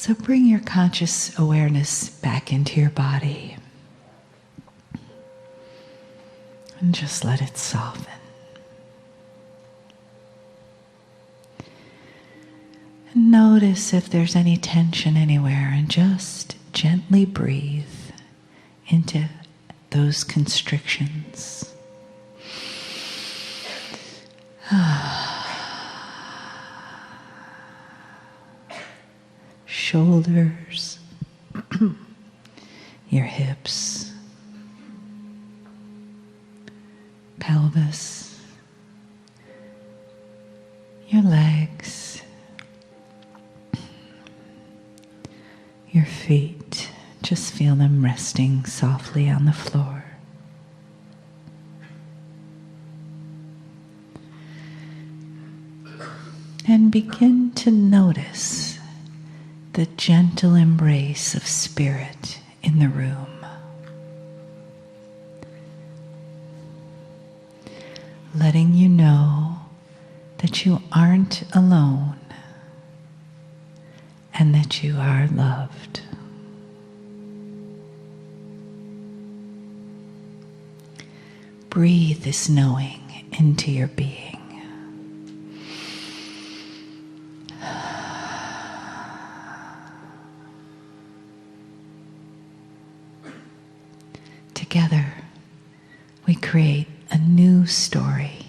So bring your conscious awareness back into your body and just let it soften. And notice if there's any tension anywhere, and just gently breathe into those constrictions. Shoulders, your hips, pelvis, your legs, your feet. Just feel them resting softly on the floor. And begin to notice the gentle embrace of spirit in the room. Letting you know that you aren't alone and that you are loved. Breathe this knowing into your being. Together, we create a new story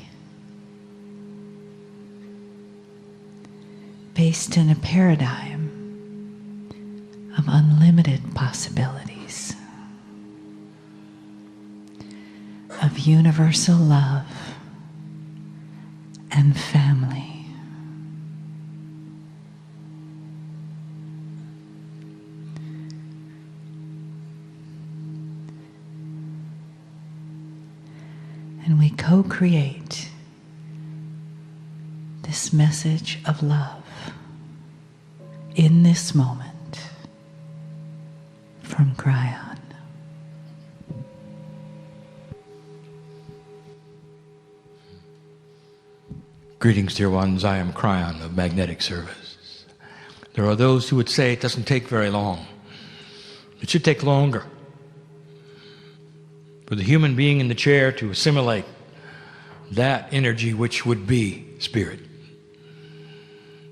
based in a paradigm of unlimited possibilities, of universal love and family. And we co-create this message of love in this moment from Kryon. Greetings, dear ones. I am Kryon of Magnetic Service. There are those who would say it doesn't take very long. It should take longer for the human being in the chair to assimilate that energy which would be spirit.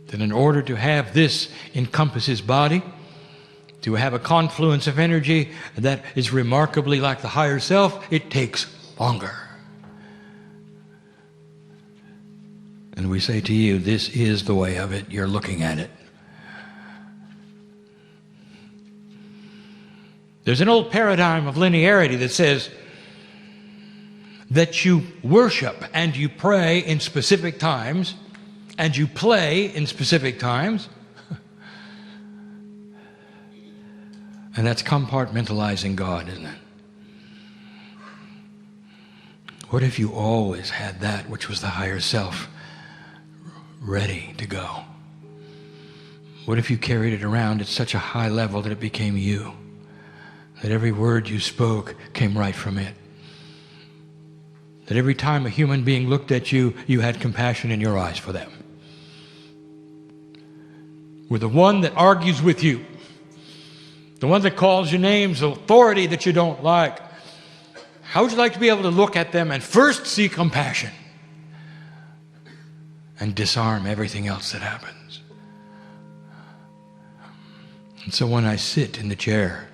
That in order to have this encompass his body, to have a confluence of energy that is remarkably like the higher self, it takes longer. And we say to you, this is the way of it. You're looking at it. There's an old paradigm of linearity that says that you worship and you pray in specific times and you play in specific times. And that's compartmentalizing God, isn't it? What if you always had that which was the higher self ready to go? What if you carried it around at such a high level that it became you? That every word you spoke came right from it? That every time a human being looked at you, you had compassion in your eyes for them? With the one that argues with you, the one that calls you names, authority that you don't like, how would you like to be able to look at them and first see compassion and disarm everything else that happens? And so when I sit in the chair,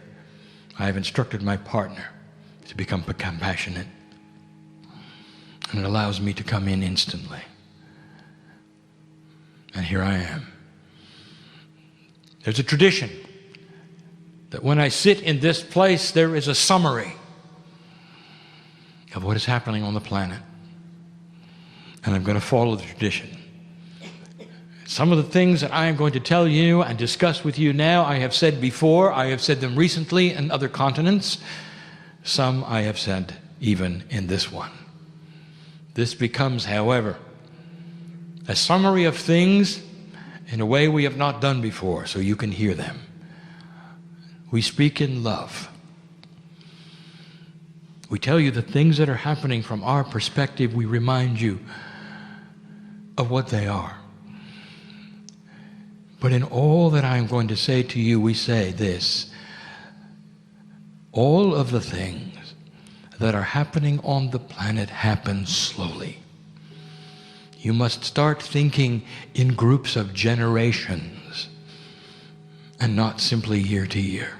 I have instructed my partner to become compassionate. And it allows me to come in instantly. And here I am. There's a tradition that when I sit in this place, there is a summary of what is happening on the planet. And I'm going to follow the tradition. Some of the things that I am going to tell you and discuss with you now, I have said before. I have said them recently in other continents. Some I have said even in this one. This becomes, however, a summary of things in a way we have not done before, so you can hear them. We speak in love. We tell you the things that are happening from our perspective. We remind you of what they are. But in all that I am going to say to you, we say this: all of the things that are happening on the planet happen slowly. You must start thinking in groups of generations and not simply year to year.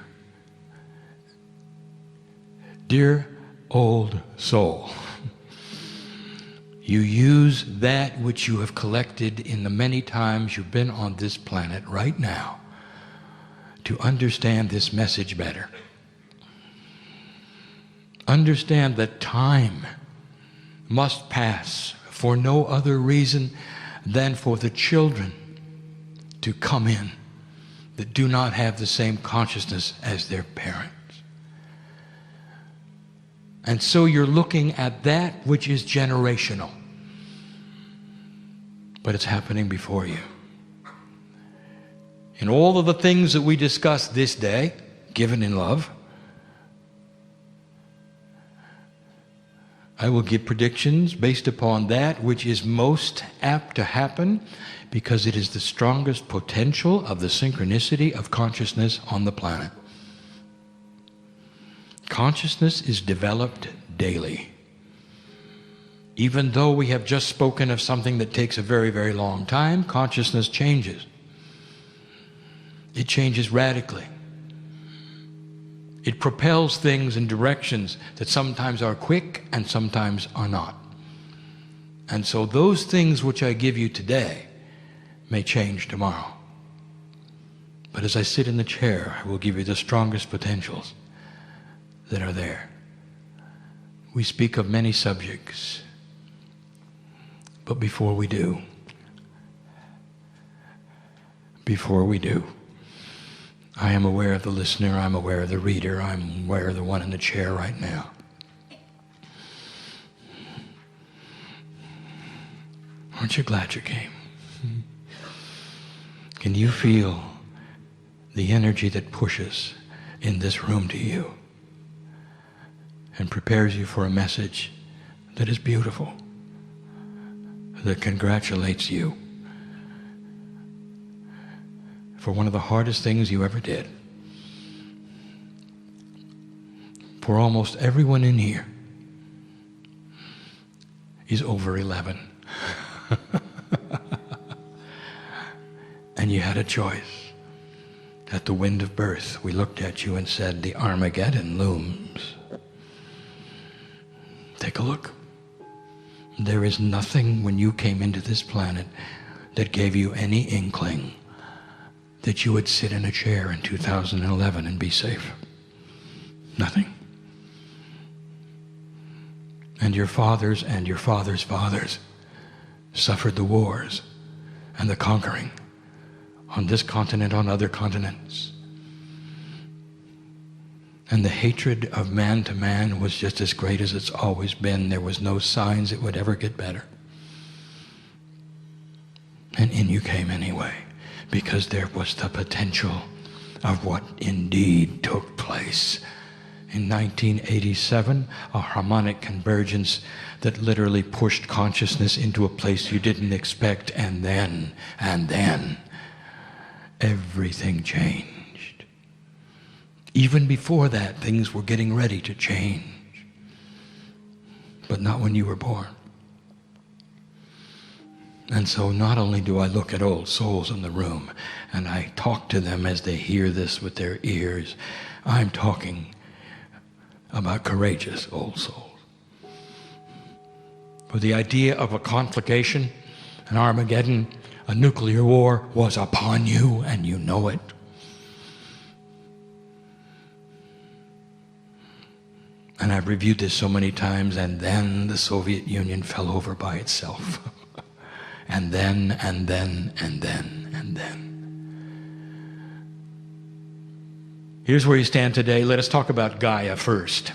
Dear old soul, you use that which you have collected in the many times you've been on this planet right now to understand this message better. Understand that time must pass for no other reason than for the children to come in that do not have the same consciousness as their parents. And so you're looking at that which is generational, but it's happening before you. In all of the things that we discuss this day, given in love, I will give predictions based upon that which is most apt to happen, because it is the strongest potential of the synchronicity of consciousness on the planet. Consciousness is developed daily. Even though we have just spoken of something that takes a very, very long time, consciousness changes. It changes radically. It propels things in directions that sometimes are quick and sometimes are not. And so those things which I give you today may change tomorrow. But as I sit in the chair, I will give you the strongest potentials that are there. We speak of many subjects, but before we do, I am aware of the listener, I'm aware of the reader, I'm aware of the one in the chair right now. Aren't you glad you came? Can you feel the energy that pushes in this room to you and prepares you for a message that is beautiful, that congratulates you for one of the hardest things you ever did? For almost everyone in here is over 11. And you had a choice. At the wind of birth, we looked at you and said, the Armageddon looms. Take a look. There is nothing when you came into this planet that gave you any inkling that you would sit in a chair in 2011 and be safe. Nothing. And your fathers and your fathers' fathers suffered the wars and the conquering on this continent, on other continents. And the hatred of man to man was just as great as it's always been. There was no signs it would ever get better. And in you came anyway, because there was the potential of what indeed took place. In 1987, a harmonic convergence that literally pushed consciousness into a place you didn't expect, and then, everything changed. Even before that, things were getting ready to change. But not when you were born. And so not only do I look at old souls in the room and I talk to them as they hear this with their ears, I'm talking about courageous old souls. For the idea of a conflagration, an Armageddon, a nuclear war was upon you, and you know it. And I've reviewed this so many times, and then the Soviet Union fell over by itself. And then. Here's where you stand today. Let us talk about Gaia first.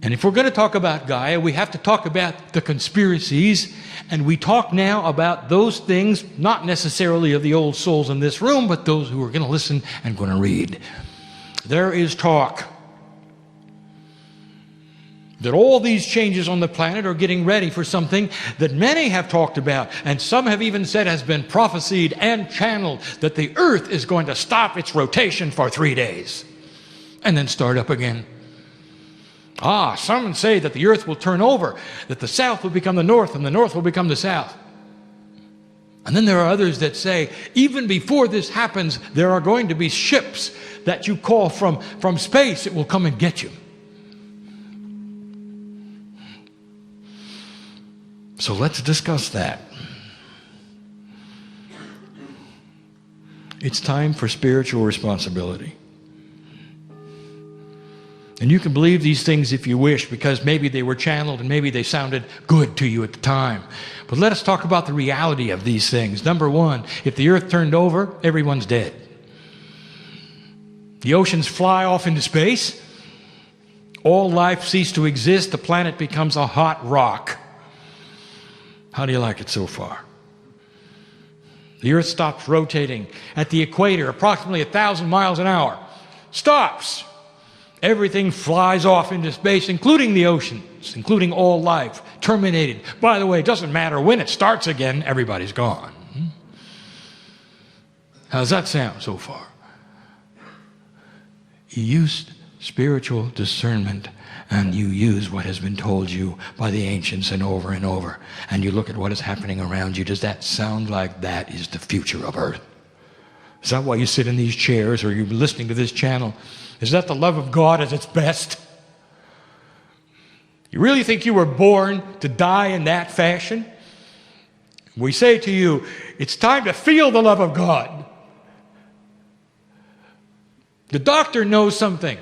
And if we're going to talk about Gaia, we have to talk about the conspiracies. And we talk now about those things, not necessarily of the old souls in this room, but those who are going to listen and going to read. There is talk that all these changes on the planet are getting ready for something that many have talked about, and some have even said has been prophesied and channeled, that the earth is going to stop its rotation for 3 days and then start up again. Some say that the earth will turn over, that the south will become the north and the north will become the south. And then there are others that say, even before this happens, there are going to be ships that you call from space. It will come and get you. So let's discuss that. It's time for spiritual responsibility. And you can believe these things if you wish, because maybe they were channeled and maybe they sounded good to you at the time. But let us talk about the reality of these things. Number one, if the earth turned over, everyone's dead. The oceans fly off into space. All life ceases to exist. The planet becomes a hot rock. How do you like it so far? The earth stops rotating at the equator, approximately 1,000 miles an hour. Stops. Everything flies off into space, including the oceans, including all life, terminated. By the way, it doesn't matter when it starts again, everybody's gone. How's that sound so far? You used spiritual discernment, and you use what has been told you by the ancients and over, and you look at what is happening around you. Does that sound like that is the future of earth? Is that why you sit in these chairs or you're listening to this channel? Is that the love of God at its best? You really think you were born to die in that fashion? We say to you, it's time to feel the love of God. The doctor knows something,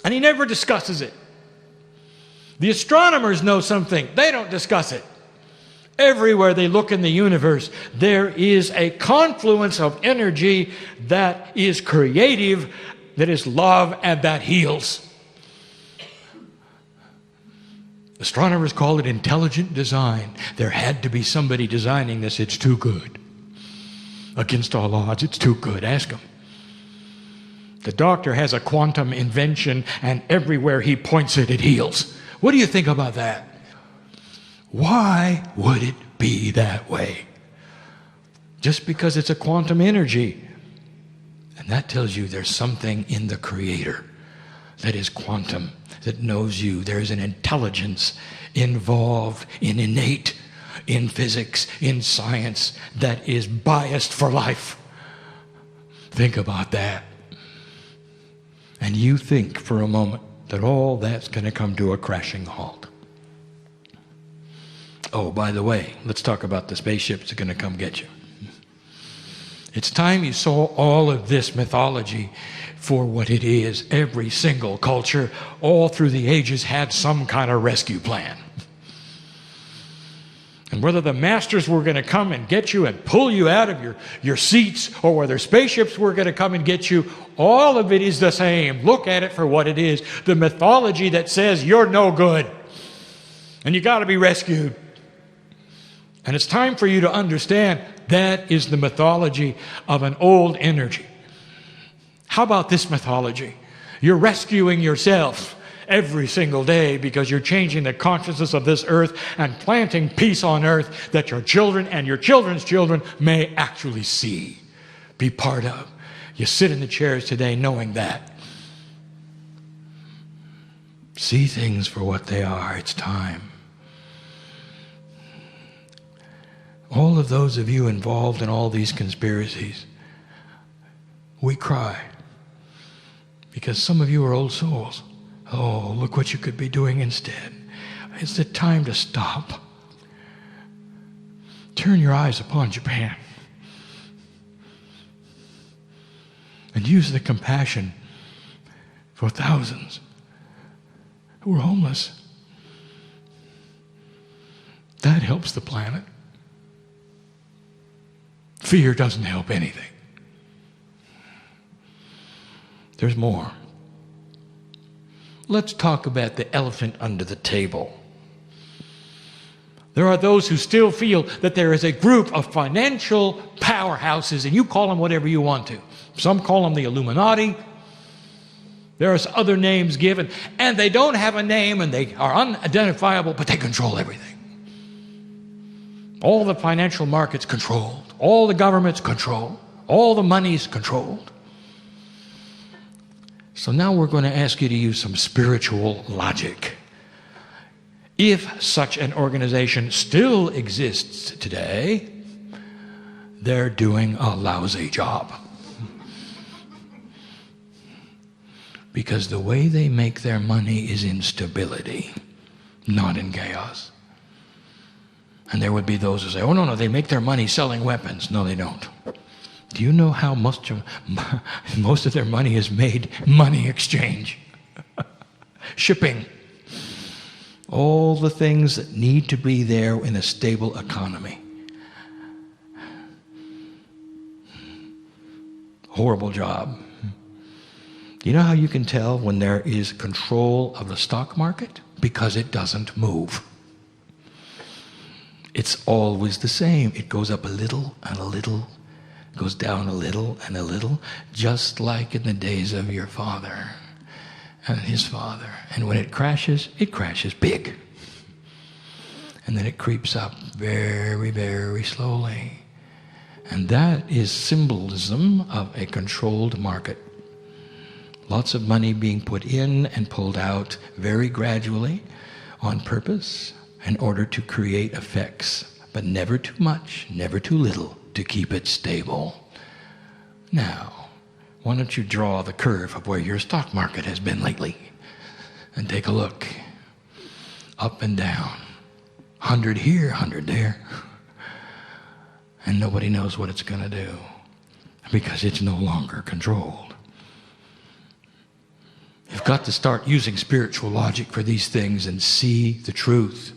and he never discusses it. The astronomers know something. They don't discuss it. Everywhere they look in the universe, there is a confluence of energy that is creative, that is love, and that heals. Astronomers call it intelligent design. There had to be somebody designing this. It's too good. Against all odds, it's too good. Ask him. The doctor has a quantum invention, and everywhere he points it, it heals. What do you think about that? Why would it be that way? Just because it's a quantum energy. And that tells you there's something in the Creator that is quantum, that knows you. There's an intelligence involved, innate, in physics, in science, that is biased for life. Think about that. And you think for a moment that all that's going to come to a crashing halt. Oh, by the way, let's talk about the spaceships that are going to come get you. It's time you saw all of this mythology for what it is. Every single culture, all through the ages, had some kind of rescue plan. And whether the masters were going to come and get you and pull you out of your seats, or whether spaceships were going to come and get you, all of it is the same. Look at it for what it is. The mythology that says you're no good and you got to be rescued. And it's time for you to understand that is the mythology of an old energy. How about this mythology? You're rescuing yourself every single day because you're changing the consciousness of this earth and planting peace on earth that your children and your children's children may actually see, be part of. You sit in the chairs today knowing that. See things for what they are. It's time. All of those of you involved in all these conspiracies, we cry because some of you are old souls. Oh, look what you could be doing instead. It's the time to stop. Turn your eyes upon Japan and use the compassion for thousands who are homeless. That helps the planet. Fear doesn't help anything. There's more. Let's talk about the elephant under the table. There are those who still feel that there is a group of financial powerhouses, and you call them whatever you want to. Some call them the Illuminati. There are other names given, and they don't have a name, and they are unidentifiable, but they control everything. All the financial markets controlled. All the governments controlled. All the money's controlled. So now we're going to ask you to use some spiritual logic. If such an organization still exists today, they're doing a lousy job. Because the way they make their money is in stability, not in chaos. And there would be those who say, oh, no, they make their money selling weapons. No, they don't. Do you know how most of their money is made? Money exchange. Shipping. All the things that need to be there in a stable economy. Horrible job. You know how you can tell when there is control of the stock market? Because it doesn't move. It's always the same. It goes up a little and a little, goes down a little and a little, just like in the days of your father and his father. And when it crashes big. And then it creeps up very, very slowly. And that is symbolism of a controlled market. Lots of money being put in and pulled out very gradually on purpose in order to create effects, but never too much, never too little to keep it stable. Now, why don't you draw the curve of where your stock market has been lately and take a look. Up and down. 100 here, 100 there. And nobody knows what it's going to do because it's no longer controlled. You've got to start using spiritual logic for these things and see the truth.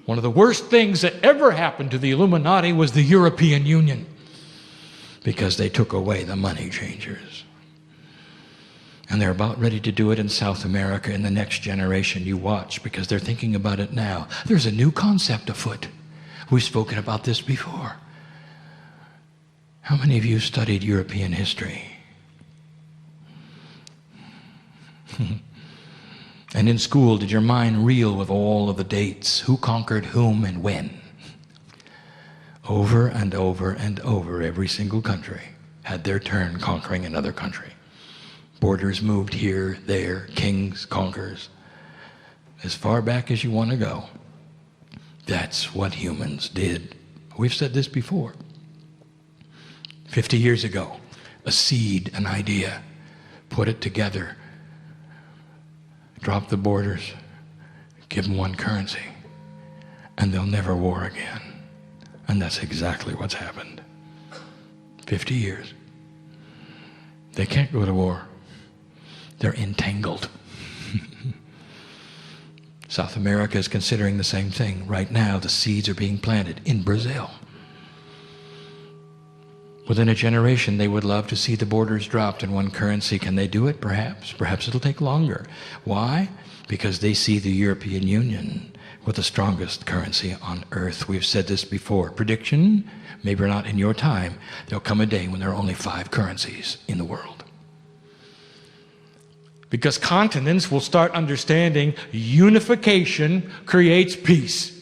One of the worst things that ever happened to the Illuminati was the European Union, because they took away the money changers. And they're about ready to do it in South America in the next generation. You watch, because they're thinking about it now. There's a new concept afoot. We've spoken about this before. How many of you studied European history? And in school, did your mind reel with all of the dates? Who conquered whom and when? Over and over and over, every single country had their turn conquering another country. Borders moved here, there, kings, conquerors. As far back as you want to go. That's what humans did. We've said this before. 50 years ago, a seed, an idea, put it together, drop the borders, give them one currency, and they'll never war again. And that's exactly what's happened. 50 years. They can't go to war. They're entangled. South America is considering the same thing. Right now, the seeds are being planted in Brazil. Within a generation, they would love to see the borders dropped in one currency. Can they do it? Perhaps. Perhaps it'll take longer. Why? Because they see the European Union with the strongest currency on earth. We've said this before. Prediction, maybe not in your time, there'll come a day when there are only 5 currencies in the world. Because continents will start understanding unification creates peace.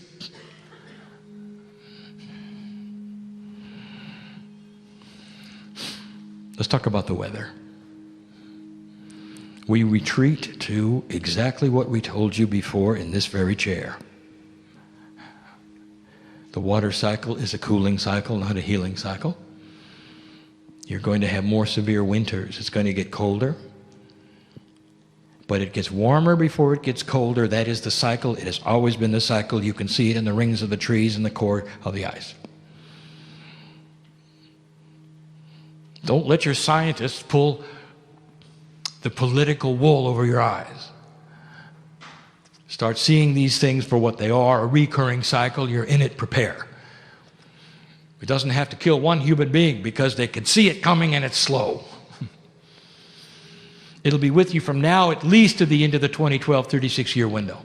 Let's talk about the weather. We retreat to exactly what we told you before in this very chair. The water cycle is a cooling cycle, not a healing cycle. You're going to have more severe winters. It's going to get colder. But it gets warmer before it gets colder. That is the cycle. It has always been the cycle. You can see it in the rings of the trees and the core of the ice. Don't let your scientists pull the political wool over your eyes. Start seeing these things for what they are, a recurring cycle. You're in it, prepare. It doesn't have to kill one human being because they can see it coming and it's slow. It'll be with you from now at least to the end of the 2012 36-year window.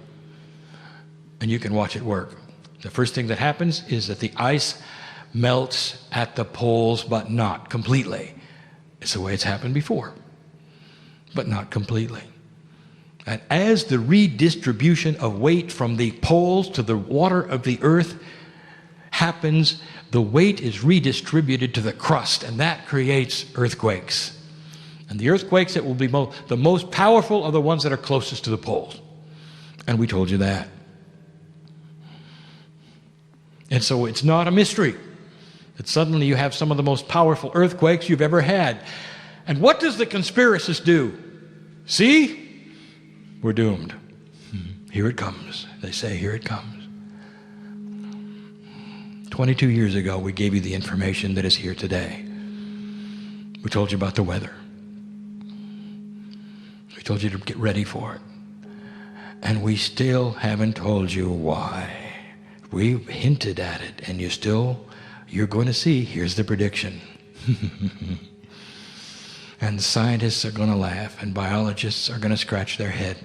And you can watch it work. The first thing that happens is that the ice melts at the poles, but not completely. It's the way it's happened before. but not completely. And as the redistribution of weight from the poles to the water of the earth happens, the weight is redistributed to the crust, and that creates earthquakes. And the earthquakes that will be the most powerful are the ones that are closest to the poles. And we told you that. And so it's not a mystery that suddenly you have some of the most powerful earthquakes you've ever had. And what does the conspiracist do? See? We're doomed. Here it comes. They say, here it comes. 22 years ago, we gave you the information that is here today. We told you about the weather. We told you to get ready for it. And we still haven't told you why. We hinted at it, and you're going to see, here's the prediction. And scientists are going to laugh, and biologists are going to scratch their head.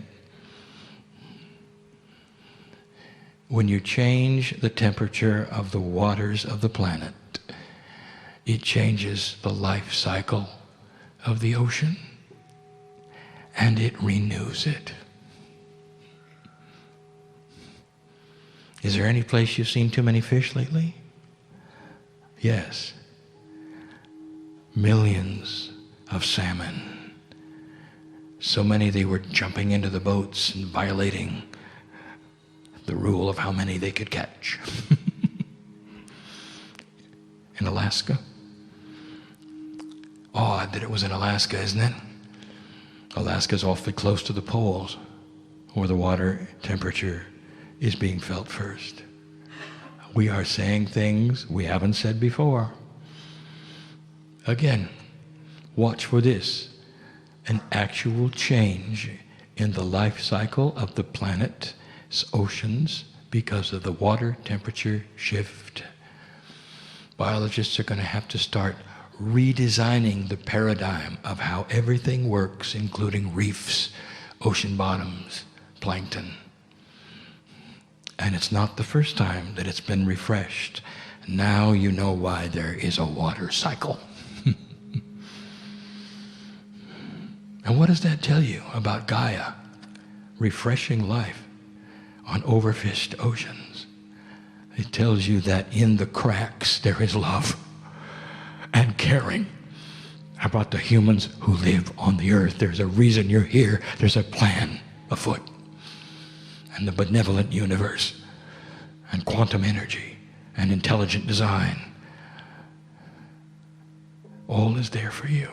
When you change the temperature of the waters of the planet, it changes the life cycle of the ocean, and it renews it. Is there any place you've seen too many fish lately? Yes. Millions of salmon. So many they were jumping into the boats and violating the rule of how many they could catch. In Alaska. Odd that it was in Alaska, isn't it? Alaska's awfully close to the poles, where the water temperature is being felt first. We are saying things we haven't said before. Again, watch for this. An actual change in the life cycle of the planet's oceans because of the water temperature shift. Biologists are going to have to start redesigning the paradigm of how everything works, including reefs, ocean bottoms, plankton. And it's not the first time that it's been refreshed. Now you know why there is a water cycle. And what does that tell you about Gaia? Refreshing life on overfished oceans. It tells you that in the cracks there is love and caring about the humans who live on the earth. There's a reason you're here. There's a plan afoot. And the benevolent universe and quantum energy and intelligent design. All is there for you.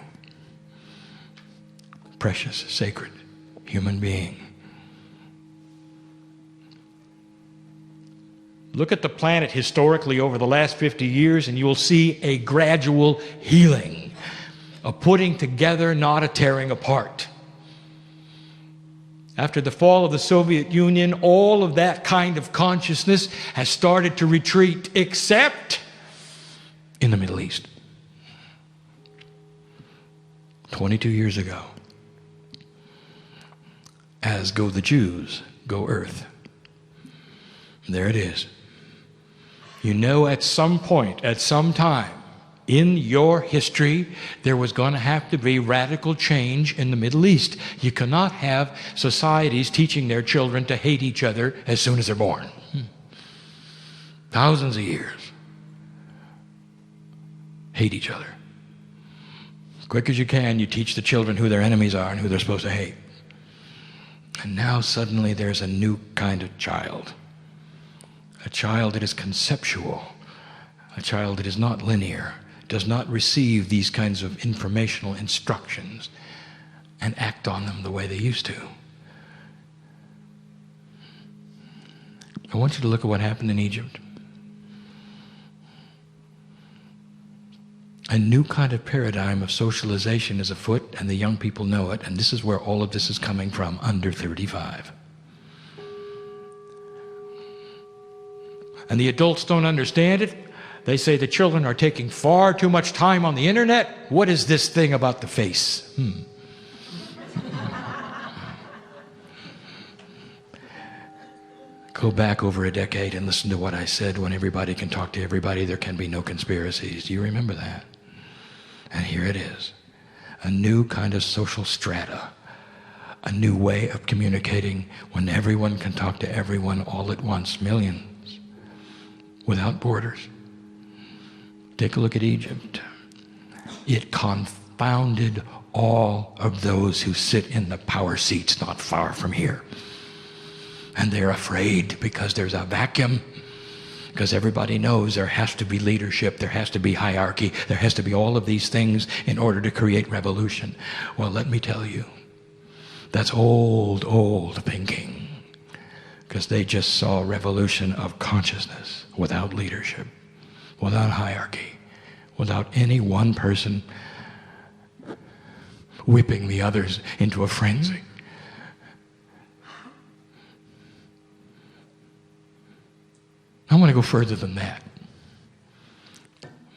Precious, sacred human being. Look at the planet historically over the last 50 years and you will see a gradual healing, a putting together, not a tearing apart. After the fall of the Soviet Union, all of that kind of consciousness has started to retreat, except in the Middle East. 22 years ago, as go the Jews, go earth. There it is. You know, at some point, at some time, in your history, there was going to have to be radical change in the Middle East. You cannot have societies teaching their children to hate each other as soon as they're born. Thousands of years. Hate each other. As quick as you can, you teach the children who their enemies are and who they're supposed to hate. And now suddenly there's a new kind of child. A child that is conceptual. A child that is not linear. Does not receive these kinds of informational instructions and act on them the way they used to. I want you to look at what happened in Egypt. A new kind of paradigm of socialization is afoot, and the young people know it, and this is where all of this is coming from, under 35. And the adults don't understand it. They say the children are taking far too much time on the internet. What is this thing about the face? Go back over a decade and listen to what I said. When everybody can talk to everybody, there can be no conspiracies. Do you remember that? And here it is. A new kind of social strata a new way of communicating when everyone can talk to everyone all at once, millions, without borders. Take a look at Egypt. It confounded all of those who sit in the power seats not far from here. And they're afraid because there's a vacuum, because everybody knows there has to be leadership, there has to be hierarchy, there has to be all of these things in order to create revolution. Well, let me tell you, that's old thinking, because they just saw a revolution of consciousness without leadership, without hierarchy, without any one person whipping the others into a frenzy. I want to go further than that.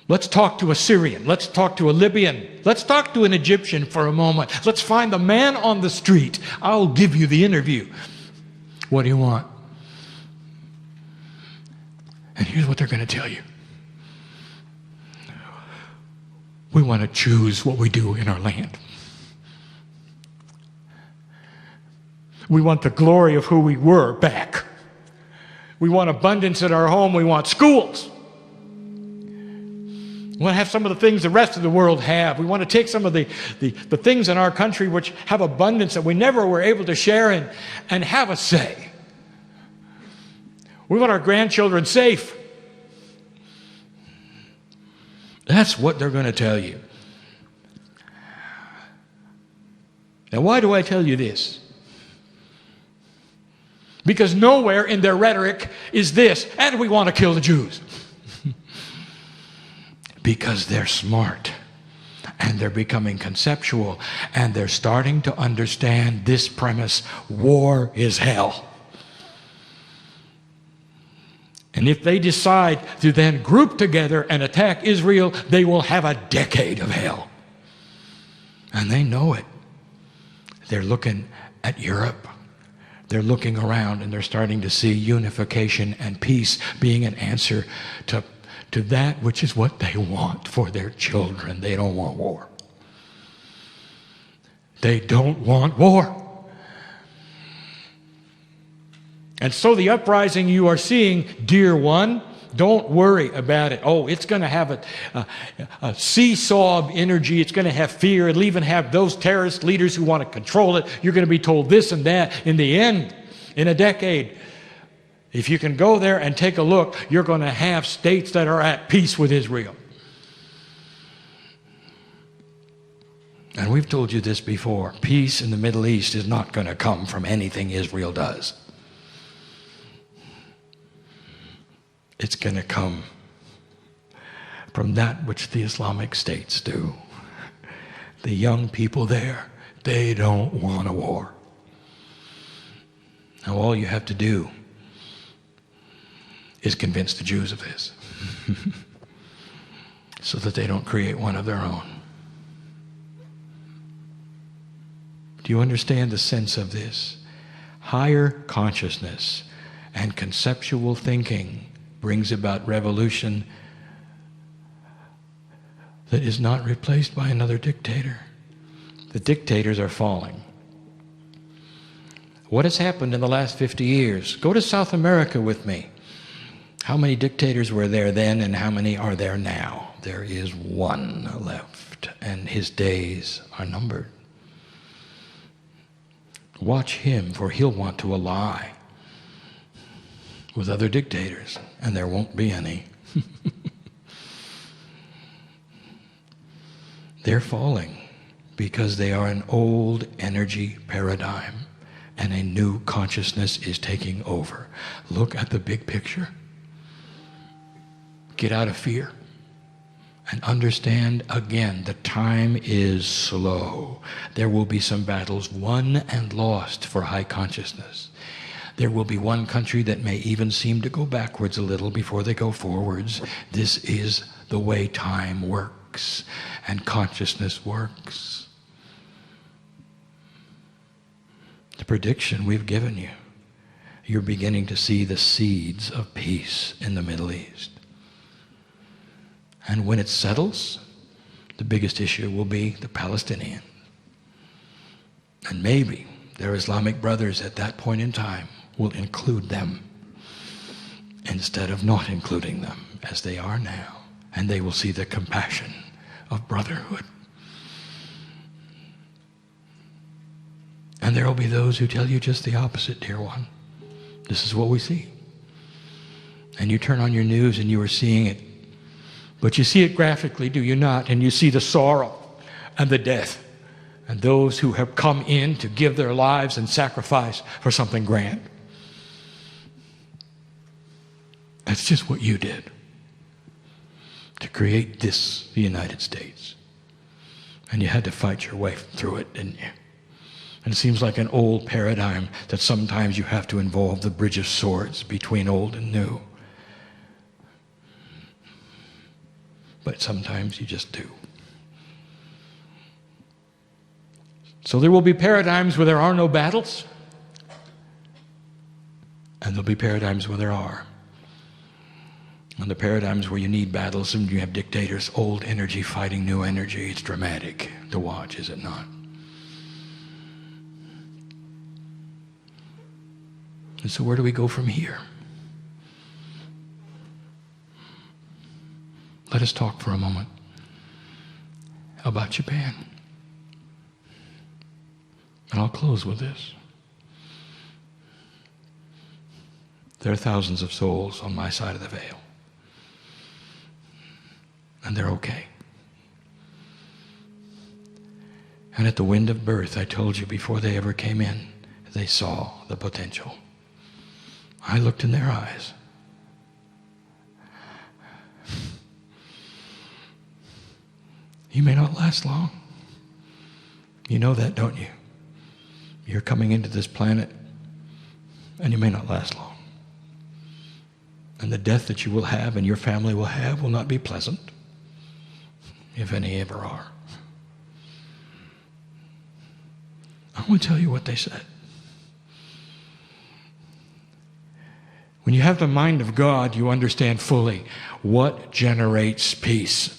Let's talk to a Syrian. Let's talk to a Libyan. Let's talk to an Egyptian for a moment. Let's find the man on the street. I'll give you the interview. What do you want? And here's what they're going to tell you. We want to choose what we do in our land. We want the glory of who we were back. We want abundance at our home. We want schools. We want to have some of the things the rest of the world have. We want to take some of the things in our country which have abundance that we never were able to share in and have a say. We want our grandchildren safe. That's what they're going to tell you. Now, why do I tell you this? Because nowhere in their rhetoric is this, and we want to kill the Jews. Because they're smart, and they're becoming conceptual, and they're starting to understand this premise: war is hell. And if they decide to then group together and attack Israel, they will have a decade of hell. And they know it. They're looking at Europe. They're looking around and they're starting to see unification and peace being an answer to that which is what they want for their children. They don't want war. They don't want war. And so the uprising you are seeing, dear one, don't worry about it. Oh, it's going to have a seesaw of energy. It's going to have fear. It'll even have those terrorist leaders who want to control it. You're going to be told this and that. In the end, in a decade, if you can go there and take a look, you're going to have states that are at peace with Israel. And we've told you this before. Peace in the Middle East is not going to come from anything Israel does. It's going to come from that which the Islamic states do. The young people there, they don't want a war. Now all you have to do is convince the Jews of this so that they don't create one of their own. Do you understand the sense of this? Higher consciousness and conceptual thinking brings about revolution that is not replaced by another dictator. The dictators are falling. What has happened in the last 50 years? Go to South America with me. How many dictators were there then and how many are there now? There is one left, and his days are numbered. Watch him, for he'll want to ally with other dictators, and there won't be any. They're falling because they are an old energy paradigm, and a new consciousness is taking over. Look at the big picture. Get out of fear and understand again, the time is slow. There will be some battles won and lost for high consciousness. There will be one country that may even seem to go backwards a little before they go forwards. This is the way time works and consciousness works. The prediction we've given you, you're beginning to see the seeds of peace in the Middle East. And when it settles, the biggest issue will be the Palestinians. And maybe their Islamic brothers at that point in time will include them instead of not including them as they are now. And they will see the compassion of brotherhood. And there will be those who tell you just the opposite, dear one. This is what we see. And you turn on your news and you are seeing it. But you see it graphically, do you not? And you see the sorrow and the death and those who have come in to give their lives and sacrifice for something grand. That's just what you did to create this, the United States. And you had to fight your way through it, didn't you? And it seems like an old paradigm that sometimes you have to involve the bridge of swords between old and new. But sometimes you just do. So there will be paradigms where there are no battles, and there'll be paradigms where there are. And the paradigms where you need battles and you have dictators, old energy fighting new energy, it's dramatic to watch, is it not? And so where do we go from here? Let us talk for a moment about Japan. And I'll close with this. There are thousands of souls on my side of the veil. And they're okay. And at the wind of birth, I told you before they ever came in, they saw the potential. I looked in their eyes. You may not last long. You know that, don't you? You're coming into this planet, and you may not last long. And the death that you will have and your family will have will not be pleasant, if any ever are. I want to tell you what they said. When you have the mind of God, you understand fully what generates peace,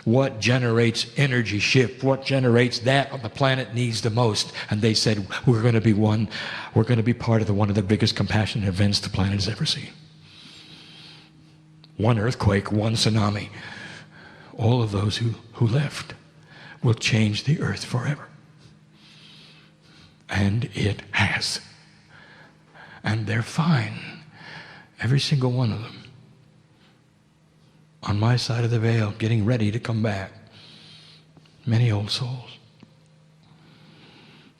what generates energy shift, what generates that on the planet needs the most. And they said, we're going to be part of one of the biggest compassionate events the planet has ever seen. One earthquake, one tsunami. All of those who left will change the earth forever. And it has. And they're fine. Every single one of them. On my side of the veil, getting ready to come back. Many old souls.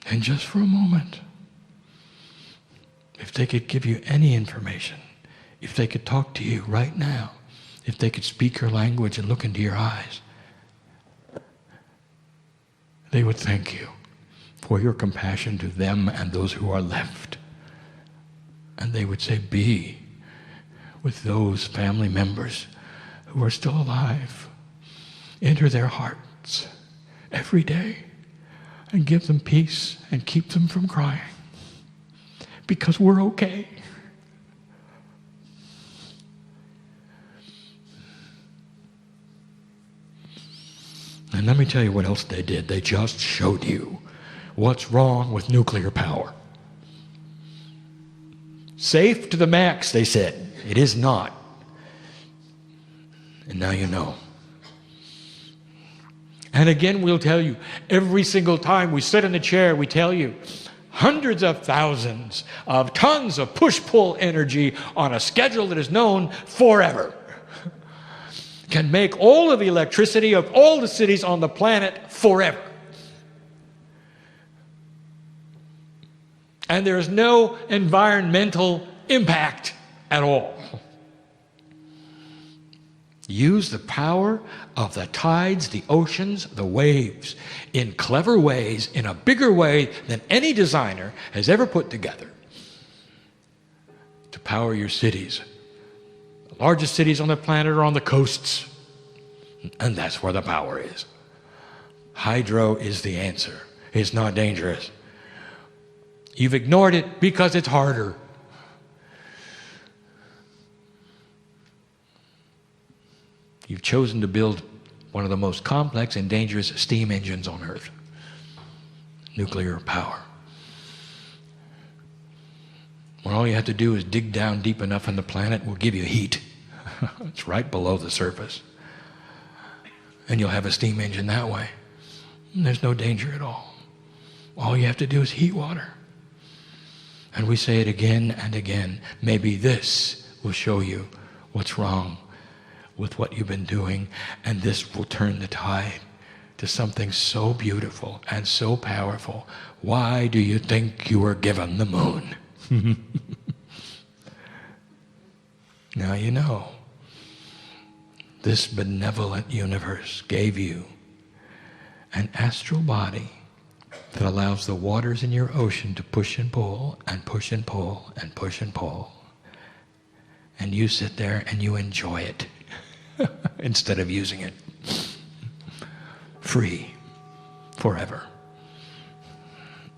And just for a moment, if they could give you any information, if they could talk to you right now, if they could speak your language and look into your eyes, they would thank you for your compassion to them and those who are left. And they would say, be with those family members who are still alive. Enter their hearts every day and give them peace and keep them from crying. Because we're okay. And let me tell you what else they did. They just showed you what's wrong with nuclear power. Safe to the max, they said. It is not. And now you know. And again, we'll tell you, every single time we sit in a chair, we tell you, hundreds of thousands of tons of push-pull energy on a schedule that is known forever can make all of the electricity of all the cities on the planet forever. And there is no environmental impact at all. Use the power of the tides, the oceans, the waves in clever ways, in a bigger way than any designer has ever put together to power your cities. The largest cities on the planet are on the coasts, and that's where the power is. Hydro is the answer. It's not dangerous. You've ignored it because it's harder. You've chosen to build one of the most complex and dangerous steam engines on Earth. Nuclear power. all you have to do is dig down deep enough on the planet, will give you heat. It's right below the surface. And you'll have a steam engine that way. And there's no danger at all. All you have to do is heat water. And we say it again and again. Maybe this will show you what's wrong with what you've been doing, and this will turn the tide to something so beautiful and so powerful. Why do you think you were given the moon? Now you know. This benevolent universe gave you an astral body that allows the waters in your ocean to push and pull and push and pull and push and pull. And you sit there and you enjoy it instead of using it. Free forever.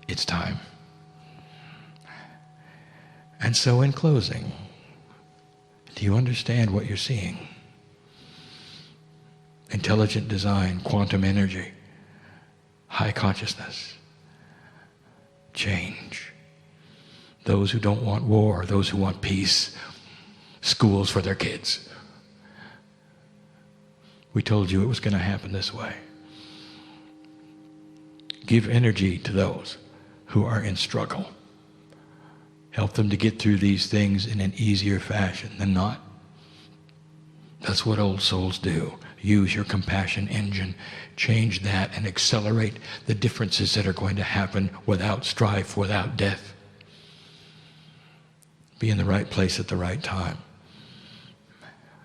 It's time. And so in closing, do you understand what you're seeing? Intelligent design, quantum energy, high consciousness, change. Those who don't want war, those who want peace, schools for their kids. We told you it was going to happen this way. Give energy to those who are in struggle. Help them to get through these things in an easier fashion than not. That's what old souls do. Use your compassion engine, change that, and accelerate the differences that are going to happen without strife, without death. Be in the right place at the right time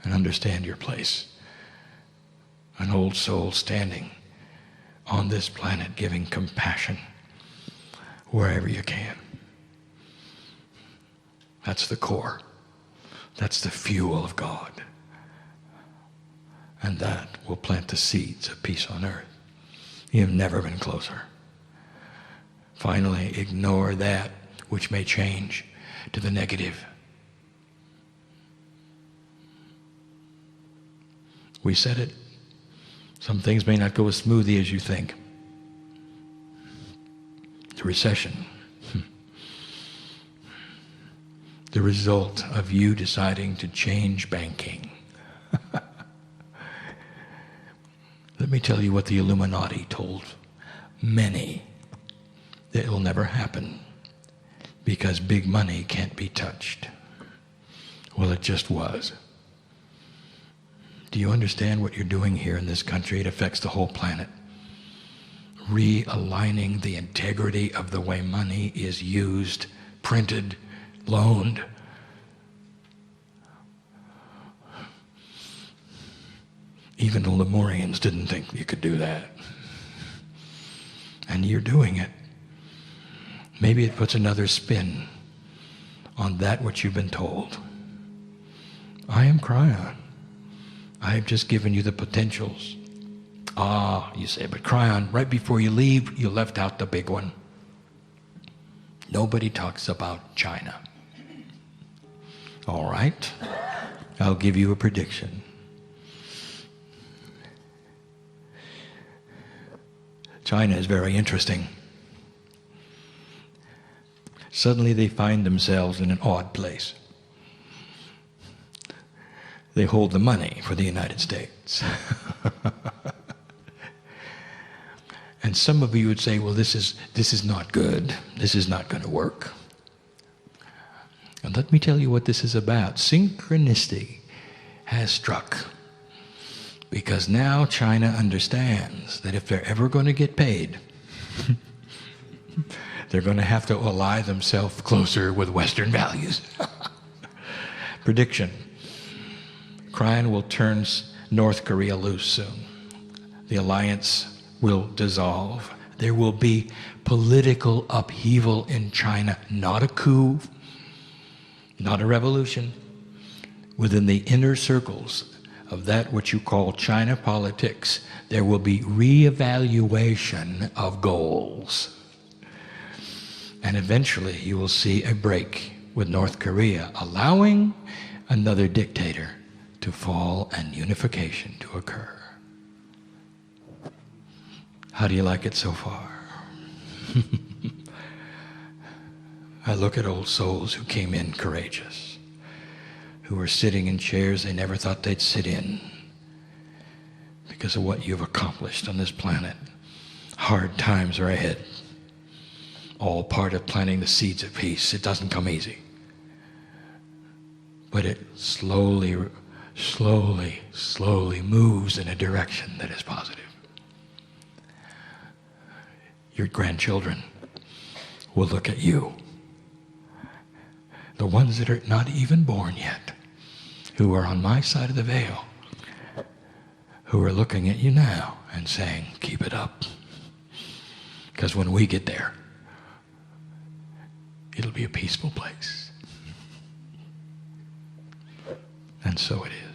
and understand your place. An old soul standing on this planet giving compassion wherever you can. That's the core. That's the fuel of God. And that will plant the seeds of peace on earth. You have never been closer. Finally, ignore that which may change to the negative. We said it. Some things may not go as smoothly as you think. The recession. The result of you deciding to change banking. Let me tell you what the Illuminati told many, that it will never happen because big money can't be touched. Well, it just was. Do you understand what you're doing here in this country? It affects the whole planet. Realigning the integrity of the way money is used, printed, loaned. Even the Lemurians didn't think you could do that. And you're doing it. Maybe it puts another spin on that which you've been told. I am Kryon. I have just given you the potentials. Ah, you say, but Kryon, right before you leave, you left out the big one. Nobody talks about China. All right, I'll give you a prediction. China is very interesting. Suddenly they find themselves in an odd place. They hold the money for the United States. And some of you would say, well, this is not good. This is not going to work. And let me tell you what this is about. Synchronicity has struck. Because now China understands that if they're ever going to get paid, they're going to have to ally themselves closer with Western values. Prediction. Kryon will turn North Korea loose soon. The alliance will dissolve. There will be political upheaval in China, not a coup, not a revolution. Within the inner circles of that which you call China politics, there will be reevaluation of goals. And eventually you will see a break with North Korea, allowing another dictator to fall and unification to occur. How do you like it so far? I look at old souls who came in courageous, who were sitting in chairs they never thought they'd sit in because of what you've accomplished on this planet. Hard times are ahead. All part of planting the seeds of peace. It doesn't come easy. But it slowly moves in a direction that is positive. Your grandchildren will look at you. The ones that are not even born yet, who are on my side of the veil, who are looking at you now and saying, keep it up. Because when we get there, it'll be a peaceful place. And so it is.